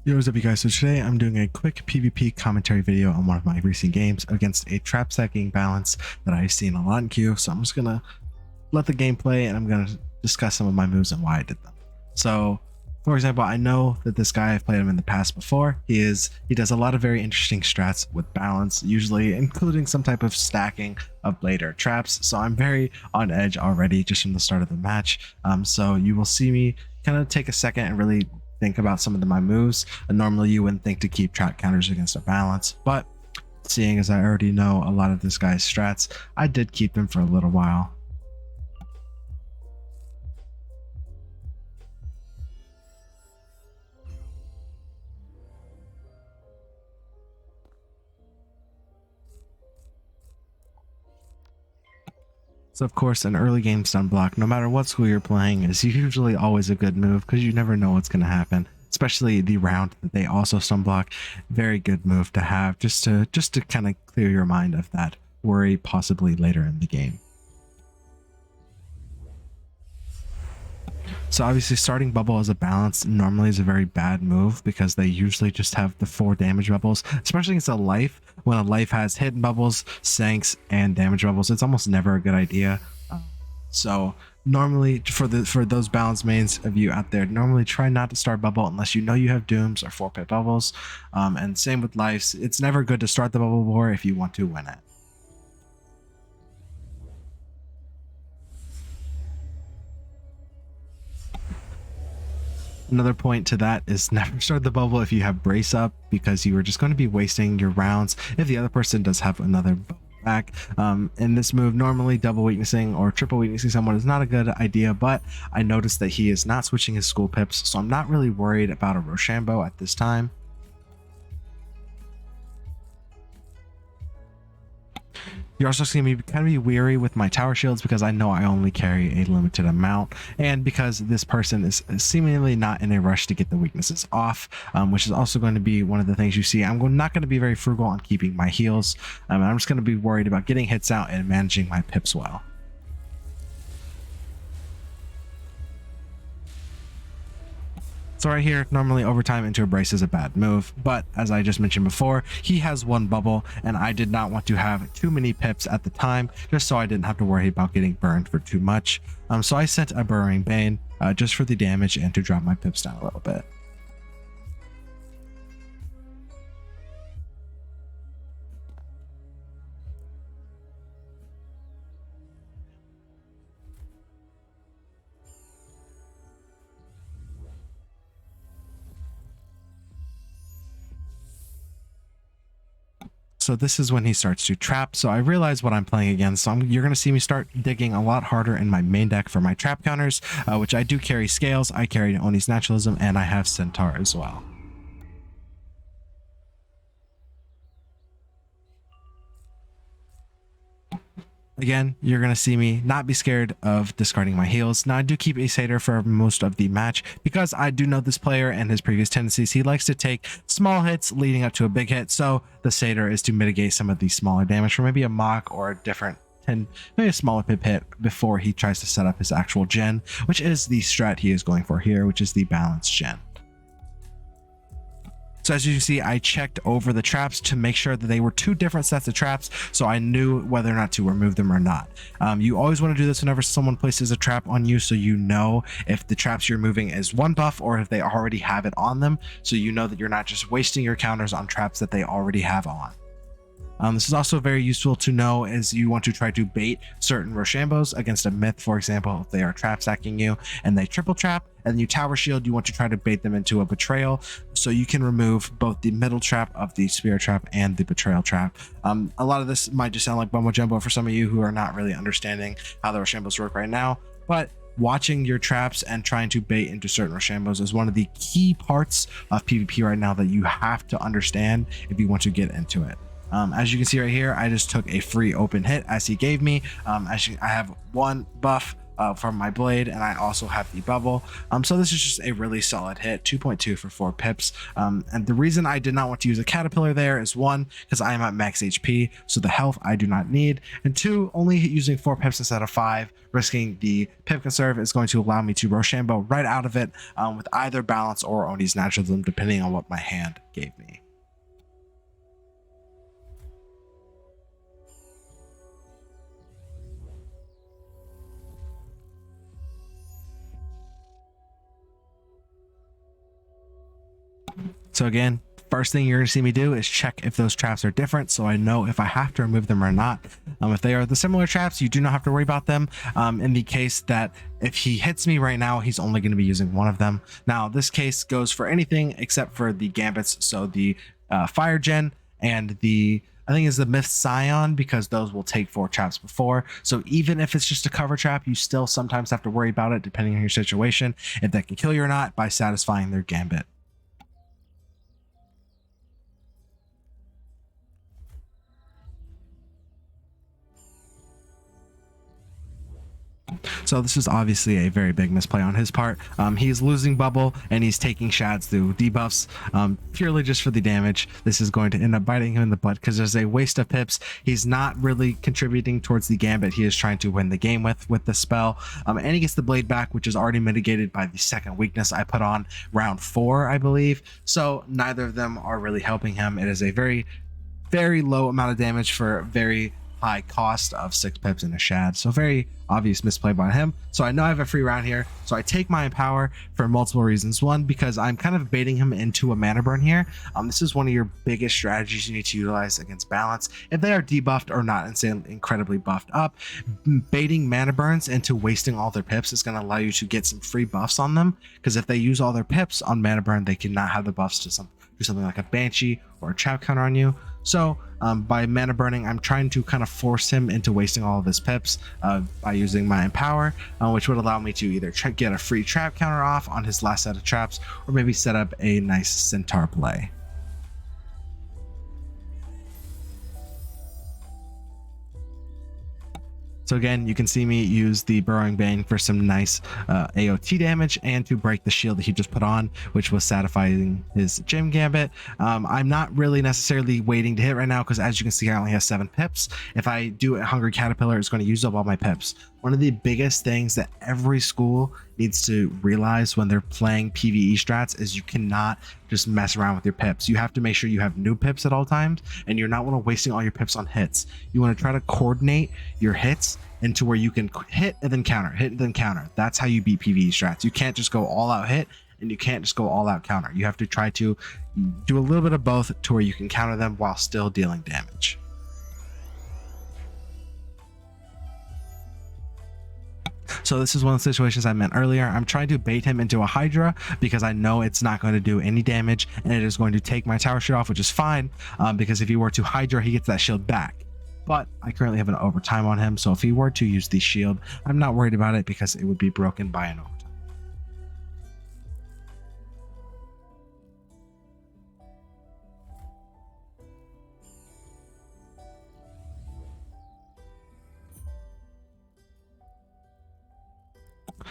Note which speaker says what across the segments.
Speaker 1: Yo, what's up you guys? So today I'm doing a quick PvP commentary video on one of my recent games against a trap stacking balance that I've seen a lot in queue. So I'm just gonna let the game play and I'm gonna discuss some of my moves and why I did them. So for example, I know that this guy, I've played him in the past before. He does a lot of very interesting strats with balance, usually including some type of stacking of blade or traps. So I'm very on edge already just from the start of the match. So you will see me kind of take a second and really think about some of my moves. And normally you wouldn't think to keep trap counters against a balance, but seeing as I already know a lot of this guy's strats, I did keep them for a little while. So of course, an early game stun block, no matter what school you're playing, is usually always a good move because you never know what's going to happen. Especially the round that they also stun block, very good move to have just to kind of clear your mind of that worry possibly later in the game. So obviously starting bubble as a balance normally is a very bad move because they usually just have the 4 damage bubbles, especially against a life. When a life has hidden bubbles, sanks, and damage bubbles, it's almost never a good idea. So normally for those balance mains of you out there, normally try not to start bubble unless you know you have dooms or 4-pit bubbles. And same with lives, it's never good to start the bubble war if you want to win it. Another point to that is never start the bubble if you have brace up, because you are just going to be wasting your rounds if the other person does have another bubble back. In this move, normally double weaknessing or triple weaknessing someone is not a good idea, but I noticed that he is not switching his school pips, so I'm not really worried about a Rochambeau at this time. You're also going to be kind of weary with my tower shields because I know I only carry a limited amount, and because this person is seemingly not in a rush to get the weaknesses off, which is also going to be one of the things you see. I'm not going to be very frugal on keeping my heals. I'm just going to be worried about getting hits out and managing my pips well. So right here, normally overtime into a brace is a bad move, but as I just mentioned before, he has 1 bubble and I did not want to have too many pips at the time, just so I didn't have to worry about getting burned for too much. So I sent a Burrowing Bane just for the damage and to drop my pips down a little bit. So this is when he starts to trap. So I realize what I'm playing against. So you're going to see me start digging a lot harder in my main deck for my trap counters, which I do carry Scales, I carry Oni's Naturalism, and I have Centaur as well. Again, you're going to see me not be scared of discarding my heals. Now, I do keep a Satyr for most of the match because I do know this player and his previous tendencies. He likes to take small hits leading up to a big hit. So the Satyr is to mitigate some of the smaller damage for maybe a mock or a different maybe a smaller pip hit before he tries to set up his actual gen, which is the strat he is going for here, which is the balanced gen. So as you can see, I checked over the traps to make sure that they were 2 different sets of traps, so I knew whether or not to remove them or not. You always want to do this whenever someone places a trap on you, so you know if the traps you're moving is 1 buff or if they already have it on them, so you know that you're not just wasting your counters on traps that they already have on. This is also very useful to know as you want to try to bait certain Rochambeaus against a myth, for example, if they are trap stacking you and they triple trap and you tower shield, you want to try to bait them into a betrayal so you can remove both the middle trap of the spirit trap and the betrayal trap. A lot of this might just sound like bumbo jumbo for some of you who are not really understanding how the Rochambeaus work right now, but watching your traps and trying to bait into certain Rochambeaus is one of the key parts of PvP right now that you have to understand if you want to get into it. As you can see right here, I just took a free open hit as he gave me. I have 1 buff from my blade, and I also have the bubble. So this is just a really solid hit, 2.2 for 4 pips. And the reason I did not want to use a caterpillar there is 1, because I am at max HP, so the health I do not need, and 2, only using 4 pips instead of 5, risking the pip conserve is going to allow me to Rochambeau right out of it with either balance or Oni's naturalism, depending on what my hand gave me. So again, first thing you're going to see me do is check if those traps are different, so I know if I have to remove them or not. If they are the similar traps, you do not have to worry about them. In the case that if he hits me right now, he's only going to be using one of them. Now, this case goes for anything except for the gambits, so the fire gen and the I think is the Myth Scion, because those will take 4 traps before. So even if it's just a cover trap, you still sometimes have to worry about it depending on your situation, if that can kill you or not, by satisfying their gambit. So this is obviously a very big misplay on his part. He's losing bubble and he's taking shads through debuffs purely just for the damage. This is going to end up biting him in the butt because there's a waste of pips. He's not really contributing towards the gambit he is trying to win the game with the spell. And he gets the blade back, which is already mitigated by the second weakness I put on round 4, I believe. So neither of them are really helping him. It is a very, very low amount of damage for very high cost of 6 pips and a shad. So very obvious misplay by him. So I know I have a free round here, so I take my Empower for multiple reasons. 1, because I'm kind of baiting him into a mana burn here. This is one of your biggest strategies you need to utilize against balance. If they are debuffed or not incredibly buffed up, baiting mana burns into wasting all their pips is going to allow you to get some free buffs on them, because if they use all their pips on mana burn, they cannot have the buffs to do something like a Banshee or a trap counter on you. So by mana burning, I'm trying to kind of force him into wasting all of his pips by using my Empower, which would allow me to either get a free trap counter off on his last set of traps, or maybe set up a nice Centaur play. So again, you can see me use the Burrowing Bane for some nice AOT damage and to break the shield that he just put on, which was satisfying his gym gambit. I'm not really necessarily waiting to hit right now because, as you can see, I only have 7 pips. If I do a Hungry Caterpillar, it's going to use up all my pips. One of the biggest things that every school needs to realize when they're playing PvE strats is you cannot just mess around with your pips. You have to make sure you have new pips at all times, and you're not want to wasting all your pips on hits. You want to try to coordinate your hits into where you can hit and then counter, hit and then counter. That's how you beat PvE strats. You can't just go all out hit, and you can't just go all out counter. You have to try to do a little bit of both to where you can counter them while still dealing damage. So this is one of the situations I meant earlier. I'm trying to bait him into a Hydra because I know it's not going to do any damage, and it is going to take my tower shield off, which is fine, because if he were to Hydra, he gets that shield back. But I currently have an overtime on him, so if he were to use the shield, I'm not worried about it because it would be broken by an overtime.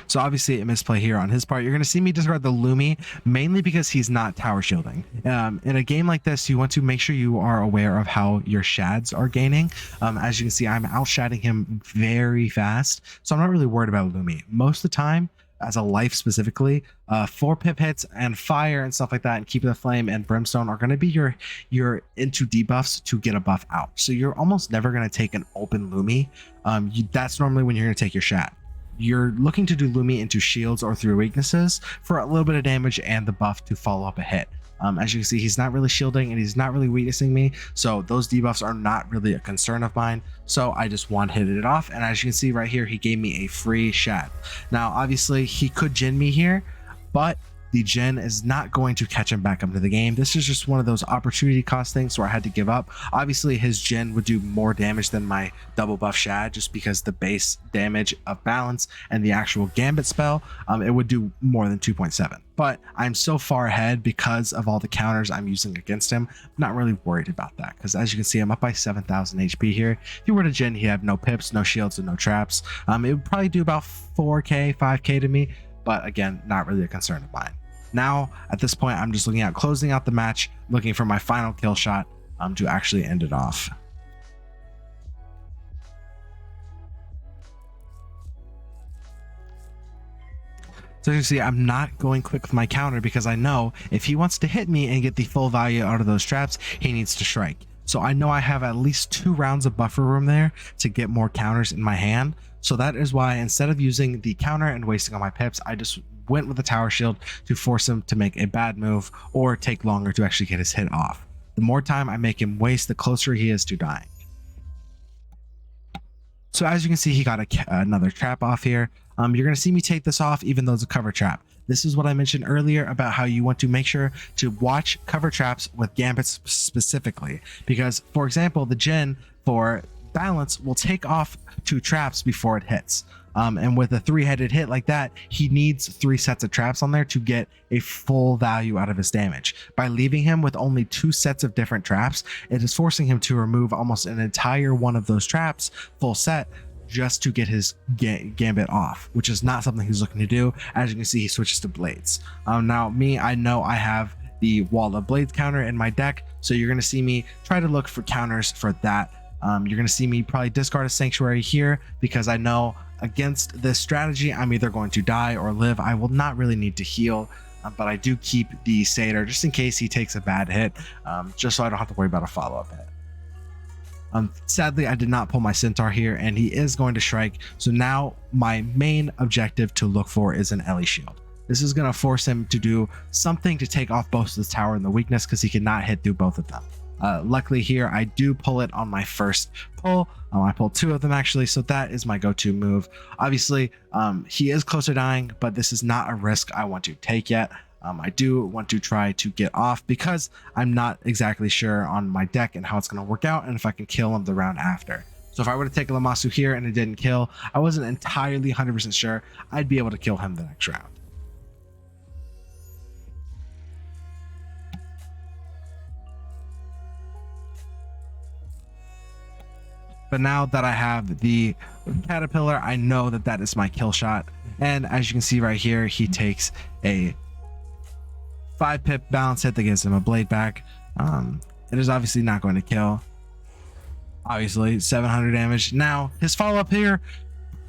Speaker 1: So obviously a misplay here on his part. You're going to see me discard the Lumi mainly because he's not tower shielding. In a game like this, you want to make sure you are aware of how your shads are gaining. As you can see, I'm out-shadding him very fast, so I'm not really worried about Lumi. Most of the time, as a life specifically, 4 pip hits and fire and stuff like that, and keep the flame and brimstone are going to be your into debuffs to get a buff out. So you're almost never going to take an open Lumi. That's normally when you're going to take your shad. You're looking to do Lumi into shields or through weaknesses for a little bit of damage and the buff to follow up a hit. As you can see, he's not really shielding and he's not really weaknessing me, so those debuffs are not really a concern of mine. So I just one-hitted it off, and as you can see right here, he gave me a free shad. Now obviously he could Jin me here, but the gen is not going to catch him back up into the game. This is just one of those opportunity cost things where I had to give up. Obviously his gen would do more damage than my double buff shad, just because the base damage of balance and the actual gambit spell, it would do more than 2.7. But I'm so far ahead because of all the counters I'm using against him. I'm not really worried about that, because as you can see, I'm up by 7,000 HP here. If you were to gen, he'd have no pips, no shields, and no traps. It would probably do about 4k 5k to me, but again, not really a concern of mine. Now at this point, I'm just looking at closing out the match, looking for my final kill shot to actually end it off. So you see, I'm not going quick with my counter because I know if he wants to hit me and get the full value out of those traps, he needs to strike. So I know I have at least 2 rounds of buffer room there to get more counters in my hand. So that is why instead of using the counter and wasting all my pips, I just went with the tower shield to force him to make a bad move or take longer to actually get his hit off. The more time I make him waste, the closer he is to dying. So as you can see, he got another trap off here. You're going to see me take this off even though it's a cover trap. This is what I mentioned earlier about how you want to make sure to watch cover traps with gambits specifically, because for example, the gen for balance will take off 2 traps before it hits. And with a 3-headed hit like that, he needs 3 sets of traps on there to get a full value out of his damage. By leaving him with only 2 sets of different traps, it is forcing him to remove almost an entire one of those traps, full set, just to get his gambit off, which is not something he's looking to do. As you can see, he switches to blades. Now me, I know I have the wall of blades counter in my deck, so you're going to see me try to look for counters for that. You're going to see me probably discard a sanctuary here because I know against this strategy I'm either going to die or live. I will not really need to heal, but I do keep the satyr just in case he takes a bad hit, just so I don't have to worry about a follow-up hit. Sadly, I did not pull my centaur here, and he is going to strike. So now my main objective to look for is an Ellie shield. This is going to force him to do something to take off both the tower and the weakness, because he cannot hit through both of them. Luckily here, I do pull it on my first pull. I pulled 2 of them actually, so that is my go-to move. Obviously, he is close to dying, but this is not a risk I want to take yet. I do want to try to get off because I'm not exactly sure on my deck and how it's going to work out and if I can kill him the round after. So if I were to take Lammasu here and it didn't kill, I wasn't entirely 100% sure I'd be able to kill him the next round. But now that I have the caterpillar, I know that that is my kill shot. And as you can see right here, he takes a 5 pip balance hit that gives him a blade back. It is obviously not going to kill. Obviously 700 damage. Now his follow-up here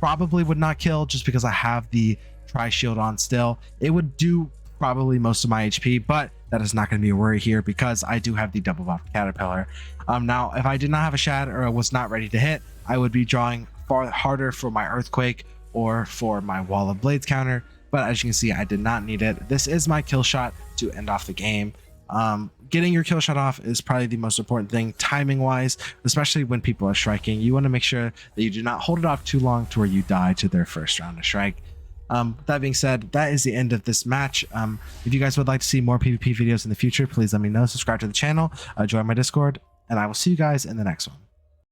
Speaker 1: probably would not kill just because I have the tri-shield on still. It would do probably most of my HP, but that is not going to be a worry here because I do have the double buff caterpillar. Now if I did not have a shad or was not ready to hit, I would be drawing far harder for my earthquake or for my wall of blades counter, but as you can see, I did not need it. This is my kill shot to end off the game. Getting your kill shot off is probably the most important thing timing wise, especially when people are striking. You want to make sure that you do not hold it off too long to where you die to their first round of strike. That being said, that is the end of this match. If you guys would like to see more PvP videos in the future, please let me know. Subscribe to the channel, join my Discord, and I will see you guys in the next one.